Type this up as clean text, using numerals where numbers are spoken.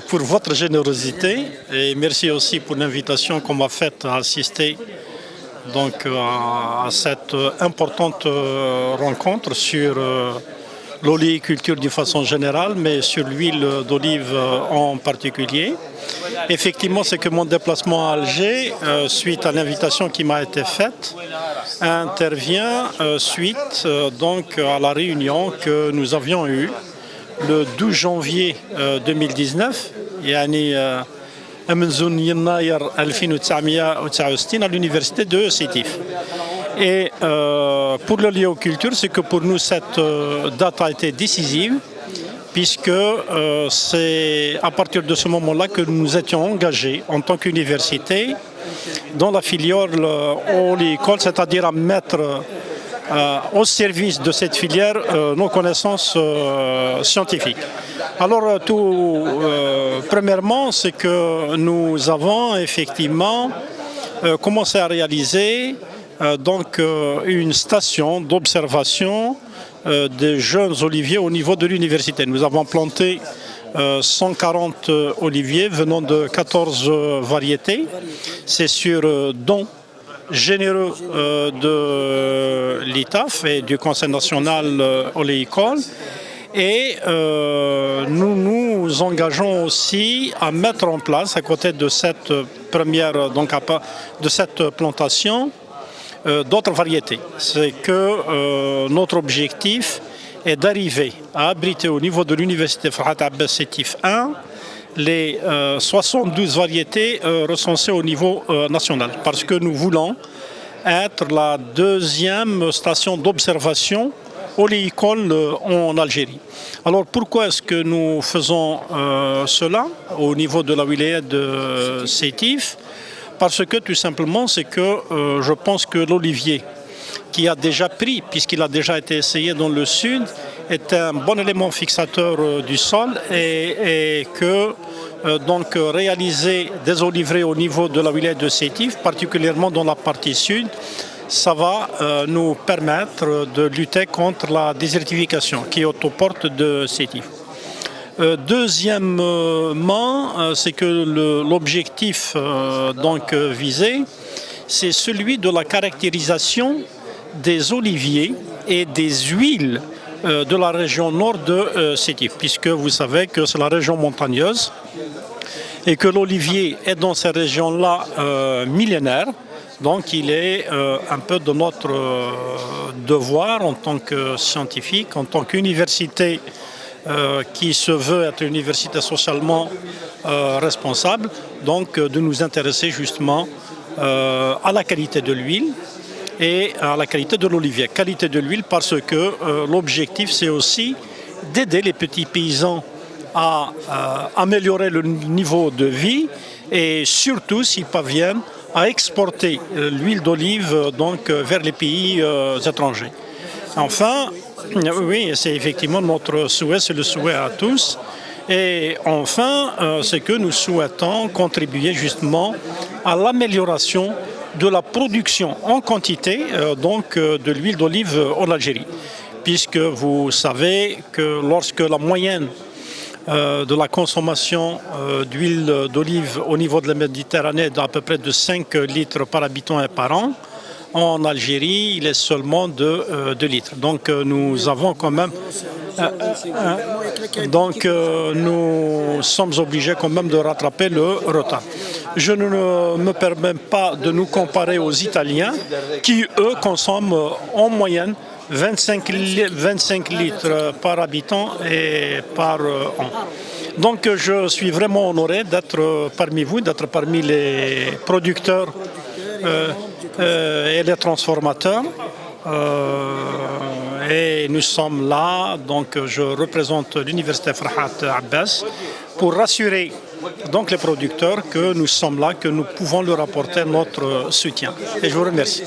Pour votre générosité et merci aussi pour l'invitation qu'on m'a faite à assister à cette importante rencontre sur l'oléiculture d'une façon générale, mais sur l'huile d'olive en particulier. Effectivement, c'est que mon déplacement à Alger, suite à l'invitation qui m'a été faite, intervient suite à la réunion que nous avions eue le 12 janvier 2019, يعني من يناير 1969 à l'université de Sétif. Et pour l'oléoculture, c'est que pour nous cette date a été décisive, puisque c'est à partir de ce moment-là que nous étions engagés en tant qu'université dans la filière oléicole, c'est-à-dire à mettre au service de cette filière nos connaissances scientifiques. Alors premièrement, c'est que nous avons effectivement commencé à réaliser une station d'observation des jeunes oliviers au niveau de l'université. Nous avons planté 140 oliviers venant de 14 variétés. C'est sur don généreux de l'ITAF et du Conseil national oléicole. Et nous nous engageons aussi à mettre en place, à côté de cette de cette plantation, d'autres variétés. C'est que notre objectif est d'arriver à abriter au niveau de l'université Farhat Abbas Sétif 1 les 72 variétés recensées au niveau national, parce que nous voulons être la deuxième station d'observation oléicole en Algérie. Alors pourquoi est-ce que nous faisons cela au niveau de la wilaya de Sétif? Parce que tout simplement, c'est que je pense que l'olivier qui a déjà pris, puisqu'il a déjà été essayé dans le sud, est un bon élément fixateur du sol et que réaliser des oliveraies au niveau de la wilaya de Sétif, particulièrement dans la partie sud, ça va nous permettre de lutter contre la désertification qui est aux portes de Sétif. Deuxièmement, c'est que l'objectif visé, c'est celui de la caractérisation des oliviers et des huiles de la région nord de Sétif, puisque vous savez que c'est la région montagneuse et que l'olivier est dans ces régions-là millénaires. Donc il est un peu de notre devoir en tant que scientifique, en tant qu'université qui se veut être une université socialement responsable, donc de nous intéresser justement à la qualité de l'huile et à la qualité de l'olivier. Qualité de l'huile parce que l'objectif c'est aussi d'aider les petits paysans à améliorer le niveau de vie et surtout s'ils parviennent à exporter l'huile d'olive vers les pays étrangers. Enfin, oui, c'est effectivement notre souhait, c'est le souhait à tous. Et enfin, c'est que nous souhaitons contribuer justement à l'amélioration de la production en quantité de l'huile d'olive en Algérie. Puisque vous savez que lorsque la moyenne de la consommation d'huile d'olive au niveau de la Méditerranée est d'à peu près de 5 litres par habitant et par an, en Algérie, il est seulement de 2 litres. Donc nous avons quand même... nous sommes obligés quand même de rattraper le retard. Je ne me permets pas de nous comparer aux Italiens qui, eux, consomment en moyenne 25 litres par habitant et par an. Donc je suis vraiment honoré d'être parmi vous, d'être parmi les producteurs et les transformateurs. Et nous sommes là, donc je représente l'université Farhat Abbas pour rassurer les producteurs que nous sommes là, que nous pouvons leur apporter notre soutien. Et je vous remercie.